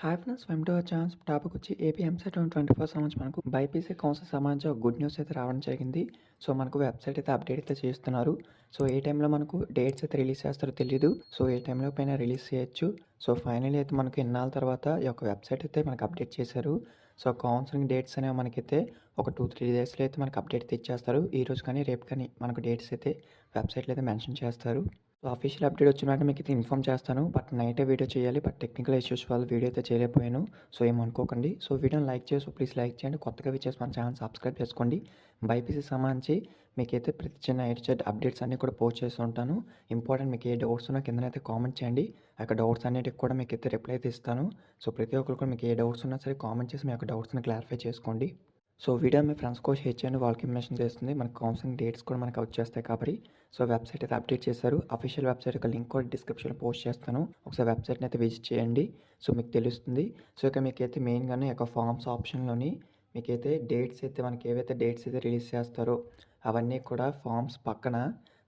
Hi friends, welcome to our channel. Topic వచ్చి AP EAMCET 2024 సంబంధించి మనకు బైపీసీ కౌన్సిల్ సంబంధించి ఒక గుడ్ న్యూస్ అయితే రావడం జరిగింది. సో మనకు వెబ్సైట్ అయితే అప్డేట్ అయితే చేస్తున్నారు. సో ఏ టైంలో మనకు డేట్స్ అయితే రిలీజ్ చేస్తారో తెలియదు. సో ఏ టైంలో పైన రిలీజ్ చేయొచ్చు. సో ఫైనల్లీ అయితే మనకు ఎన్నాళ్ళ తర్వాత ఈ యొక్క వెబ్సైట్ అయితే మనకు అప్డేట్ చేశారు. సో కౌన్సిలింగ్ డేట్స్ అనేవి మనకైతే ఒక 2-3 డేస్లో అయితే మనకు అప్డేట్ అయితే ఇచ్చేస్తారు. ఈ రోజు కానీ రేపు కానీ మనకు డేట్స్ అయితే వెబ్సైట్లో అయితే మెన్షన్ చేస్తారు. సో అఫీషియల్ అప్డేట్ వచ్చిన వెంటనే మీకు అయితే ఇన్ఫార్మ్ చేస్తాను. బట్ నైటే వీడియో చేయాలి. బట్ టెక్నికల్ ఇష్యూస్ వల్ల వీడియో అయితే చేయలేకపోయాను. సో ఏమనుకోకండి. సో వీడియోని లైక్ చేసి ప్లీజ్ లైక్ చేయండి. కొత్తగా విచ్చేసి మన ఛానల్ సబ్స్క్రైబ్ చేసుకోండి. బైపీసీ సంబంధించి మీకైతే ప్రతి చిన్న ఎయిట్ అప్డేట్స్ అన్నీ కూడా పోస్ట్ చేస్తూ ఉంటాను. ఇంపార్టెంట్ మీకు ఏ డౌట్స్ ఉన్నా కిందనైతే కామెంట్ చేయండి. ఆ యొక్క డౌట్స్ అన్నిటికి కూడా మీకైతే రిప్లై అయితే ఇస్తాను. సో ప్రతి ఒక్కరు కూడా మీకు ఏ డౌట్స్ ఉన్నా సరే కామెంట్ చేసి మీ యొక్క డౌట్స్ని క్లారిఫై చేసుకోండి. సో వీడియో మీ ఫ్రెండ్స్ కూడా షేర్ చేయండి. వాళ్ళకి ఇన్ఫర్మేషన్ చేస్తుంది. మనకు కౌన్సిలింగ్ డేట్స్ కూడా మనకు వచ్చేస్తాయి కాబట్టి. సో వెబ్సైట్ అయితే అప్డేట్ చేశారు. అఫీషియల్ వెబ్సైట్ యొక్క లింక్ కూడా డిస్క్రిప్షన్లో పోస్ట్ చేస్తాను. ఒకసారి వెబ్సైట్ని అయితే విజిట్ చేయండి. సో మీకు తెలుస్తుంది. సో ఇక మీకైతే మెయిన్గానే యొక్క ఫార్మ్స్ ఆప్షన్లోని మీకైతే డేట్స్ అయితే మనకి ఏవైతే డేట్స్ అయితే రిలీజ్ చేస్తారో అవన్నీ కూడా ఫార్మ్స్ పక్కన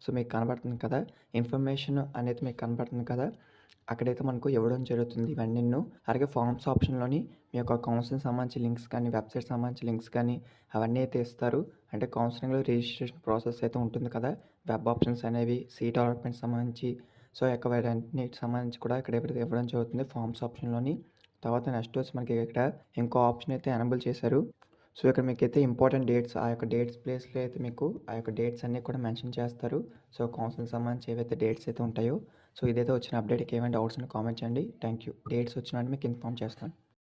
సో మీకు కనబడుతుంది కదా, ఇన్ఫర్మేషన్ అనేది మీకు కనబడుతుంది కదా, అక్కడైతే మనకు ఇవ్వడం జరుగుతుంది ఇవన్నీను. అలాగే ఫార్మ్స్ ఆప్షన్లోని మీ యొక్క కౌన్సిలింగ్ సంబంధించి లింక్స్ కానీ, వెబ్సైట్ సంబంధించి లింక్స్ కానీ అవన్నీ అయితే ఇస్తారు. అంటే కౌన్సిలింగ్లో రిజిస్ట్రేషన్ ప్రాసెస్ అయితే ఉంటుంది కదా, వెబ్ ఆప్షన్స్ అనేవి, సీట్ అలాట్మెంట్ సంబంధించి సో యొక్క వాటన్నిటికి సంబంధించి కూడా ఇక్కడ ఎప్పుడైతే ఇవ్వడం జరుగుతుంది ఫార్మ్స్ ఆప్షన్లోని. తర్వాత నెక్స్ట్ వచ్చి మనకి ఇక్కడ ఇంకో ఆప్షన్ అయితే ఎనేబుల్ చేశారు. సో ఇక్కడ మీకైతే ఇంపార్టెంట్ డేట్స్ ఆ యొక్క డేట్స్ ప్లేస్లో అయితే మీకు ఆ యొక్క డేట్స్ అన్నీ కూడా మెన్షన్ చేస్తారు. సో కౌన్సిలింగ్ సంబంధించి ఏవైతే డేట్స్ అయితే ఉంటాయో సో ఇదైతే వచ్చిన అప్డేట్కి ఏమైనా డౌట్స్ అని కామెంట్ చేయండి. Thank you. డేట్స్ వచ్చినట్టు మీకు ఇన్ఫార్మ్ చేస్తాను.